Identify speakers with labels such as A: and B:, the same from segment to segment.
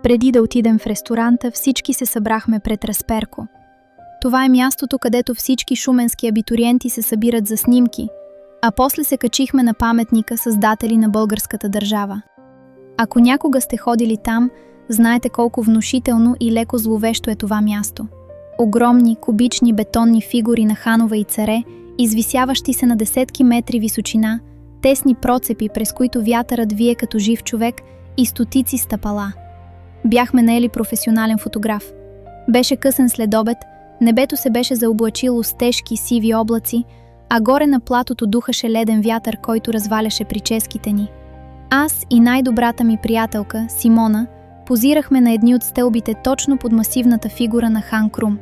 A: Преди да отидем в ресторанта, всички се събрахме пред разперко. Това е мястото, където всички шуменски абитуриенти се събират за снимки, а после се качихме на паметника създатели на българската държава. Ако някога сте ходили там, знаете колко внушително и леко зловещо е това място. Огромни, кубични бетонни фигури на ханове и царе, извисяващи се на десетки метри височина, тесни процепи, през които вятърът вие като жив човек и стотици стъпала. Бяхме наели професионален фотограф. Беше късен следобед, небето се беше заоблачило с тежки сиви облаци, а горе на платото духаше леден вятър, който разваляше прическите ни. Аз и най-добрата ми приятелка, Симона, позирахме на едни от стълбите точно под масивната фигура на хан Крум.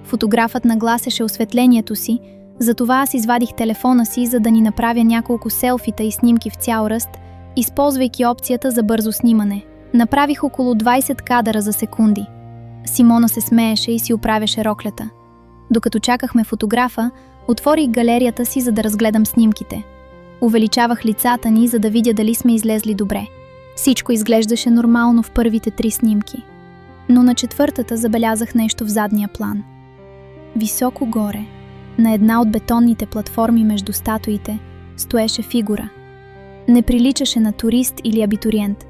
A: Фотографът нагласеше осветлението си, затова аз извадих телефона си, за да ни направя няколко селфита и снимки в цял ръст, използвайки опцията за бързо снимане. Направих около 20 кадъра за секунди. Симона се смееше и си оправяше роклята. Докато чакахме фотографа, отворих галерията си, за да разгледам снимките. Увеличавах лицата ни, за да видя дали сме излезли добре. Всичко изглеждаше нормално в първите 3 снимки. Но на четвъртата забелязах нещо в задния план. Високо горе, на една от бетонните платформи между статуите, стоеше фигура. Не приличаше на турист или абитуриент.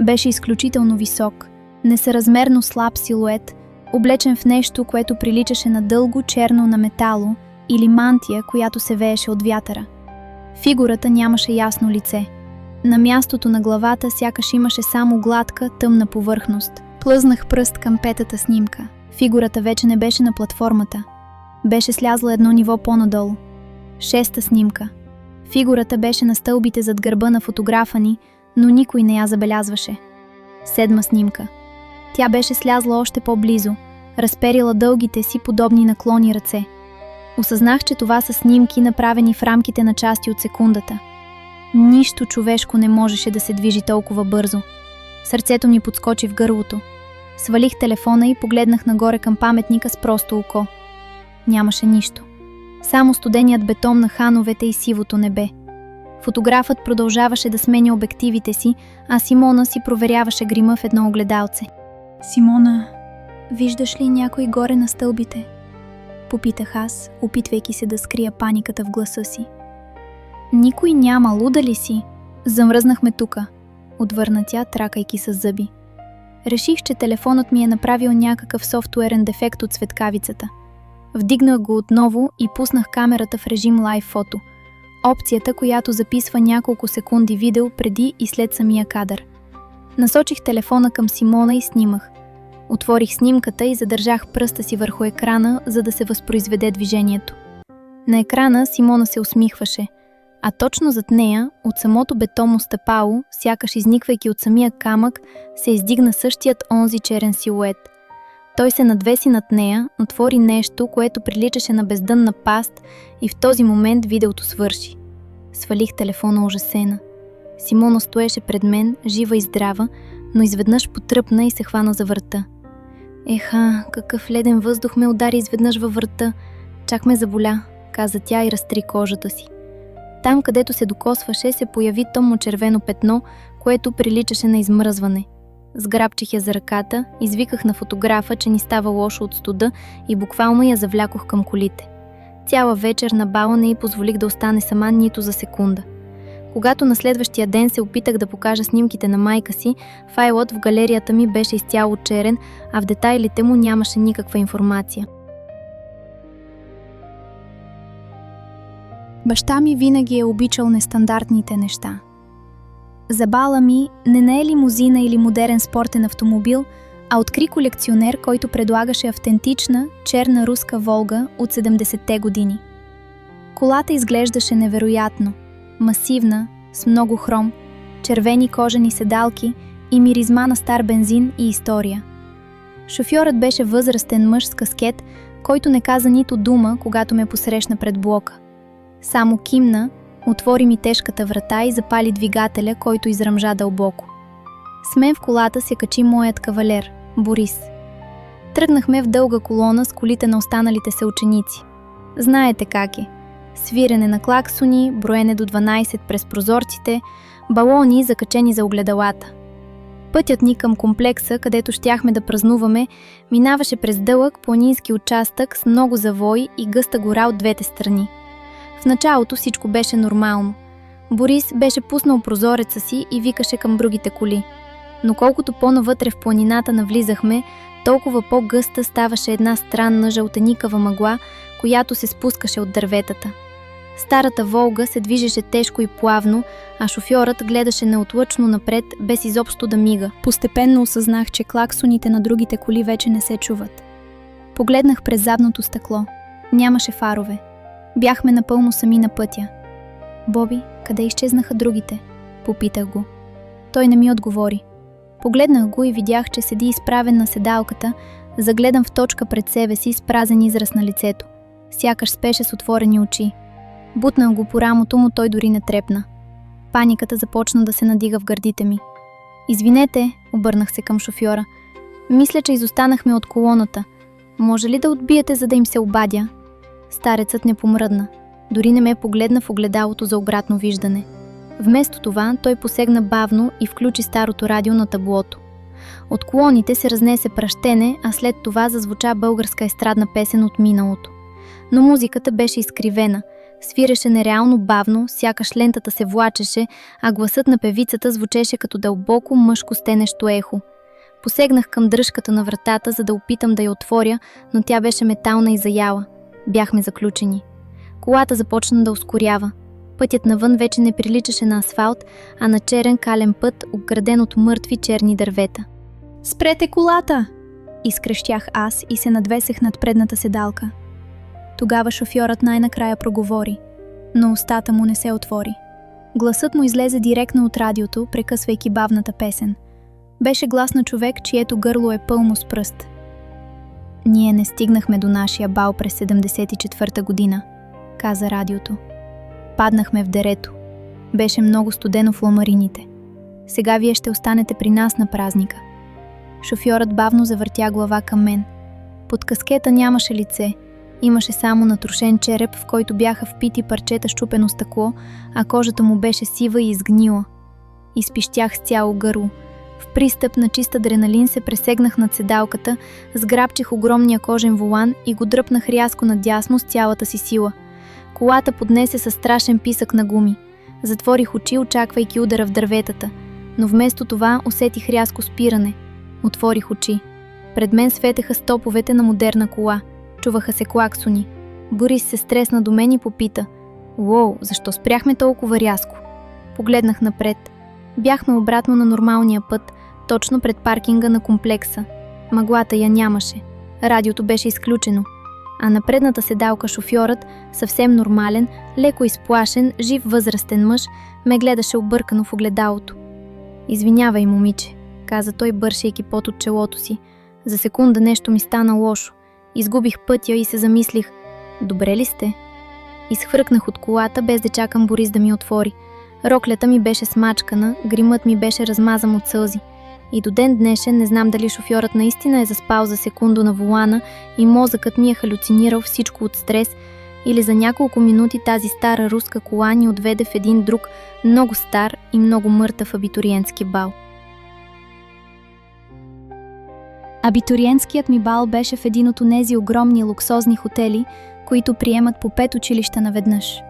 A: Беше изключително висок, несъразмерно слаб силует, облечен в нещо, което приличаше на дълго черно на метало или мантия, която се вееше от вятъра. Фигурата нямаше ясно лице. На мястото на главата сякаш имаше само гладка, тъмна повърхност. Плъзнах пръст към петата снимка. Фигурата вече не беше на платформата. Беше слязла едно ниво по-надолу. 6-та снимка. Фигурата беше на стълбите зад гърба на фотографа ни, но никой не я забелязваше. 7-ма снимка. Тя беше слязла още по-близо, разперила дългите си подобни наклони ръце. Осъзнах, че това са снимки, направени в рамките на части от секундата. Нищо човешко не можеше да се движи толкова бързо. Сърцето ми подскочи в гърлото. Свалих телефона и погледнах нагоре към паметника с просто око. Нямаше нищо. Само студеният бетон на хановете и сивото небе. Фотографът продължаваше да сменя обективите си, а Симона си проверяваше грима в едно огледалце.
B: Симона,
A: виждаш ли някой горе на стълбите? Попитах аз, опитвайки се да скрия паниката в гласа си. Никой няма, луда ли си? Замръзнахме тука, отвърна тя, тракайки с зъби. Реших, че телефонът ми е направил някакъв софтуерен дефект от светкавицата. Вдигнах го отново и пуснах камерата в режим лайв фото. Опцията, която записва няколко секунди видео преди и след самия кадър. Насочих телефона към Симона и снимах. Отворих снимката и задържах пръста си върху екрана, за да се възпроизведе движението. На екрана Симона се усмихваше, а точно зад нея, от самото бетонно стъпало, сякаш изниквайки от самия камък, се издигна същият онзи черен силует. Той се надвеси над нея, отвори нещо, което приличаше на бездънна паст, и в този момент видеото свърши. Свалих телефона ужасена. Симона стоеше пред мен, жива и здрава, но изведнъж потръпна и се хвана за врата. Еха, какъв леден въздух ме удари изведнъж във врата. Чак ме заболя, каза тя и разтри кожата си. Там, където се докосваше, се появи тъмно-червено петно, което приличаше на измръзване. Сграбчих я за ръката, извиках на фотографа, че ни става лошо от студа и буквално я завлякох към колите. Цяла вечер на бала не й позволих да остане сама нито за секунда. Когато на следващия ден се опитах да покажа снимките на майка си, файлът в галерията ми беше изцяло черен, а в детайлите му нямаше никаква информация.
B: Баща ми винаги е обичал нестандартните неща.
A: За бала ми не нае лимузина или модерен спортен автомобил, а откри колекционер, който предлагаше автентична, черна руска Волга от 70-те години. Колата изглеждаше невероятно, масивна, с много хром, червени кожени седалки и миризма на стар бензин и история. Шофьорът беше възрастен мъж с каскет, който не каза нито дума, когато ме посрещна пред блока. Само кимна, отвори ми тежката врата и запали двигателя, който изръмжа дълбоко. С мен в колата се качи моят кавалер, Борис. Тръгнахме в дълга колона с колите на останалите съученици. Знаете как е. Свирене на клаксони, броене до 12 през прозорците, балони закачени за огледалата. Пътят ни към комплекса, където щяхме да празнуваме, минаваше през дълъг планински участък с много завои и гъста гора от двете страни. В началото всичко беше нормално. Борис беше пуснал прозореца си и викаше към другите коли. Но колкото по-навътре в планината навлизахме, толкова по-гъста ставаше една странна жълтеникава мъгла, която се спускаше от дърветата. Старата Волга се движеше тежко и плавно, а шофьорът гледаше неотлъчно напред, без изобщо да мига.
B: Постепенно осъзнах, че клаксоните на другите коли вече не се чуват. Погледнах през задното стъкло. Нямаше фарове. Бяхме напълно сами на пътя. Боби, къде изчезнаха другите? Попитах го. Той не ми отговори. Погледнах го и видях, че седи изправен на седалката, загледан в точка пред себе си с празен израз на лицето. Сякаш спеше с отворени очи. Бутнах го по рамото му, той дори не трепна. Паниката започна да се надига в гърдите ми. Извинете, обърнах се към шофьора. Мисля, че изостанахме от колоната. Може ли да отбиете, за да им се обадя? Старецът не помръдна. Дори не ме погледна в огледалото за обратно виждане. Вместо това, той посегна бавно и включи старото радио на таблото. От колоните се разнесе пращене, а след това зазвуча българска естрадна песен от миналото. Но музиката беше изкривена. Свиреше нереално бавно, сякаш лентата се влачеше, а гласът на певицата звучеше като дълбоко мъжко стенещо ехо. Посегнах към дръжката на вратата, за да опитам да я отворя, но тя беше метална и заяла. Бяхме заключени. Колата започна да ускорява. Пътят навън вече не приличаше на асфалт, а на черен кален път, обграден от мъртви черни дървета. Спрете колата! Изкрещях аз и се надвесех над предната седалка. Тогава шофьорът най-накрая проговори, но устата му не се отвори. Гласът му излезе директно от радиото, прекъсвайки бавната песен. Беше глас на човек, чието гърло е пълно с пръст. Ние не стигнахме до нашия бал през 74-та година, каза радиото. Паднахме в дерето. Беше много студено в ламарините. Сега вие ще останете при нас на празника. Шофьорът бавно завъртя глава към мен. Под каскета нямаше лице. Имаше само натрошен череп, в който бяха впити парчета счупено стъкло, а кожата му беше сива и изгнила. Изпищях с цяло гърло. В пристъп на чист адреналин се пресегнах над седалката, сграбчих огромния кожен волан и го дръпнах рязко надясно с цялата си сила. Колата поднесе със страшен писък на гуми. Затворих очи, очаквайки удара в дърветата, но вместо това усетих рязко спиране. Отворих очи. Пред мен светеха стоповете на модерна кола. Чуваха се клаксони. Борис се стресна до мен и попита: "Уоу, защо спряхме толкова рязко?" Погледнах напред. Бяхме обратно на нормалния път, точно пред паркинга на комплекса. Мъглата я нямаше. Радиото беше изключено. А на предната седалка шофьорът, съвсем нормален, леко изплашен, жив възрастен мъж, ме гледаше объркано в огледалото. "Извинявай, момиче", каза той, бършейки пот от челото си. За секунда нещо ми стана лошо. Изгубих пътя и се замислих: "Добре ли сте?" Изхвъркнах от колата, без да чакам Борис да ми отвори. Роклята ми беше смачкана, гримът ми беше размазан от сълзи. И до ден днешен не знам дали шофьорът наистина е заспал за секунда на волана и мозъкът ми е халюцинирал всичко от стрес, или за няколко минути тази стара руска кола ни отведе в един друг, много стар и много мъртъв абитуриентски бал.
A: Абитуриентският ми бал беше в един от онези огромни луксозни хотели, които приемат по 5 училища наведнъж.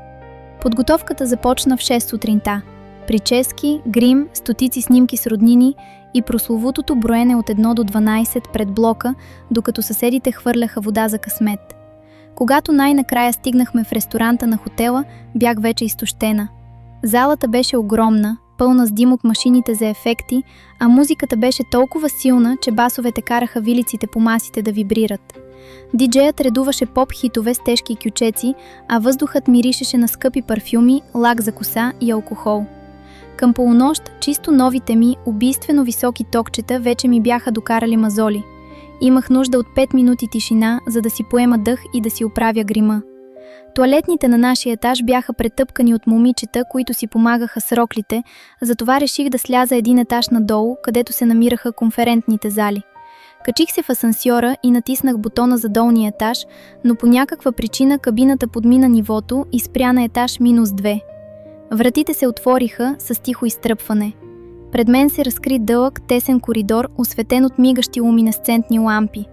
A: Подготовката започна в 6 сутринта. Прически, грим, стотици снимки с роднини и прословутото броене от 1 до 12 пред блока, докато съседите хвърляха вода за късмет. Когато най-накрая стигнахме в ресторанта на хотела, бях вече изтощена. Залата беше огромна, пълна с дим от машините за ефекти, а музиката беше толкова силна, че басовете караха вилиците по масите да вибрират. Диджеят редуваше поп-хитове с тежки кючеци, а въздухът миришеше на скъпи парфюми, лак за коса и алкохол. Към полунощ чисто новите ми, убийствено високи токчета вече ми бяха докарали мазоли. Имах нужда от 5 минути тишина, за да си поема дъх и да си оправя грима. Тоалетните на нашия етаж бяха претъпкани от момичета, които си помагаха с роклите, затова реших да сляза един етаж надолу, където се намираха конферентните зали. Качих се в асансьора и натиснах бутона за долния етаж, но по някаква причина кабината подмина нивото и спря на етаж -2. Вратите се отвориха с тихо изтръпване. Пред мен се разкри дълъг, тесен коридор, осветен от мигащи луминесцентни лампи.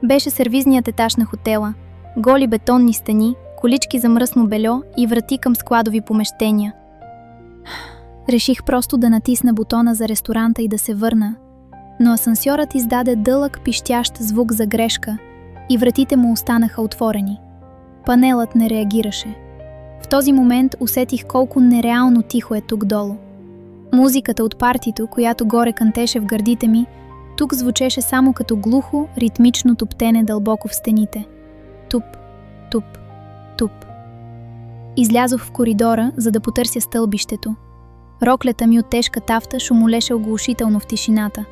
A: Беше сервизният етаж на хотела. Голи бетонни стени, колички за мръсно бельо и врати към складови помещения. Реших просто да натисна бутона за ресторанта и да се върна, но асансьорът издаде дълъг пищящ звук за грешка и вратите му останаха отворени. Панелът не реагираше. В този момент усетих колко нереално тихо е тук долу. Музиката от партито, която горе кънтеше в гърдите ми, тук звучеше само като глухо, ритмично туптене дълбоко в стените. Туп, туп, туп. Излязох в коридора, за да потърся стълбището. Роклята ми от тежка тафта шумолеше оглушително в тишината.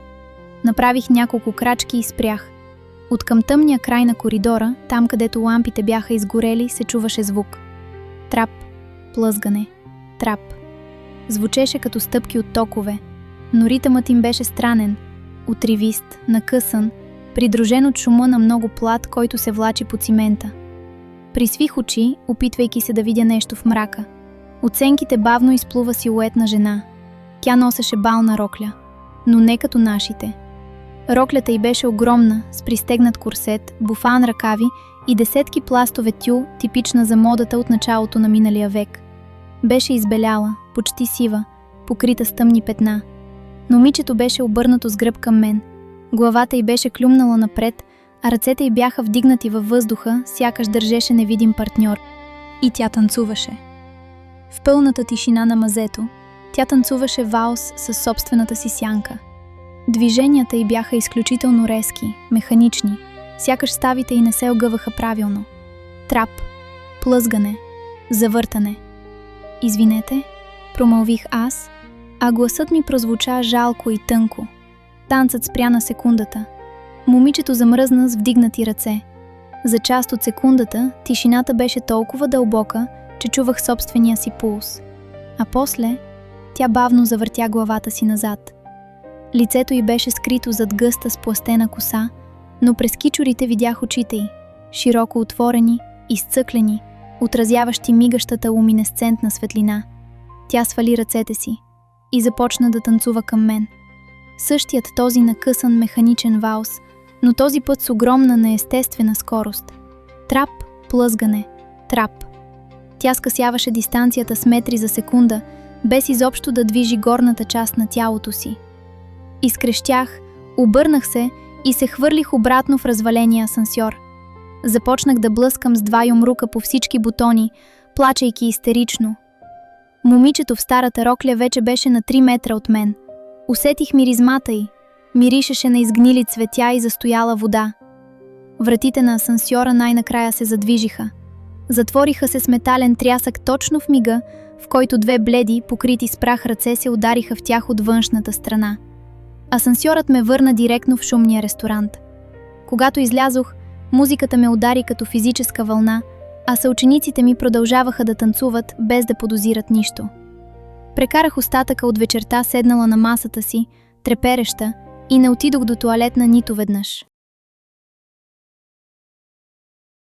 A: Направих няколко крачки и спрях. От към тъмния край на коридора, там където лампите бяха изгорели, се чуваше звук. Трап, плъзгане, трап. Звучеше като стъпки от токове, но ритъмът им беше странен, отривист, накъсан, придружен от шума на много плат, който се влачи по цимента. Присвих очи, опитвайки се да видя нещо в мрака. От сенките бавно изплува силует на жена. Тя носеше бална рокля, но не като нашите. Роклята й беше огромна, с пристегнат курсет, буфан ръкави и десетки пластове тюл, типична за модата от началото на миналия век. Беше избеляла, почти сива, покрита с тъмни петна. Момичето беше обърнато с гръб към мен. Главата й беше клюмнала напред, а ръцете й бяха вдигнати във въздуха, сякаш държеше невидим партньор. И тя танцуваше. В пълната тишина на мазето, тя танцуваше валс със собствената си сянка. Движенията й бяха изключително резки, механични, сякаш ставите й не се огъваха правилно. Трап, плъзгане, завъртане. Извинете, промълвих аз, а гласът ми прозвуча жалко и тънко. Танцът спря на секундата. Момичето замръзна с вдигнати ръце. За част от секундата тишината беше толкова дълбока, че чувах собствения си пулс. А после тя бавно завъртя главата си назад. Лицето й беше скрито зад гъста сплъстена коса, но през кичурите видях очите й, широко отворени, изцъклени, отразяващи мигащата луминесцентна светлина. Тя свали ръцете си и започна да танцува към мен. Същият този накъсан механичен валс, но този път с огромна неестествена скорост. Трап, плъзгане, трап. Тя скъсяваше дистанцията с метри за секунда, без изобщо да движи горната част на тялото си. Изкрещях, обърнах се и се хвърлих обратно в разваления асансьор. Започнах да блъскам с два юмрука по всички бутони, плачейки истерично. Момичето в старата рокля вече беше на 3 метра от мен. Усетих миризмата й. Миришеше на изгнили цветя и застояла вода. Вратите на асансьора най-накрая се задвижиха. Затвориха се с метален трясък точно в мига, в който две бледи, покрити с прах ръце се удариха в тях от външната страна. Асансьорът ме върна директно в шумния ресторант. Когато излязох, музиката ме удари като физическа вълна, а съучениците ми продължаваха да танцуват, без да подозират нищо. Прекарах остатъка от вечерта седнала на масата си, трепереща, и не отидох до тоалетна нито веднъж.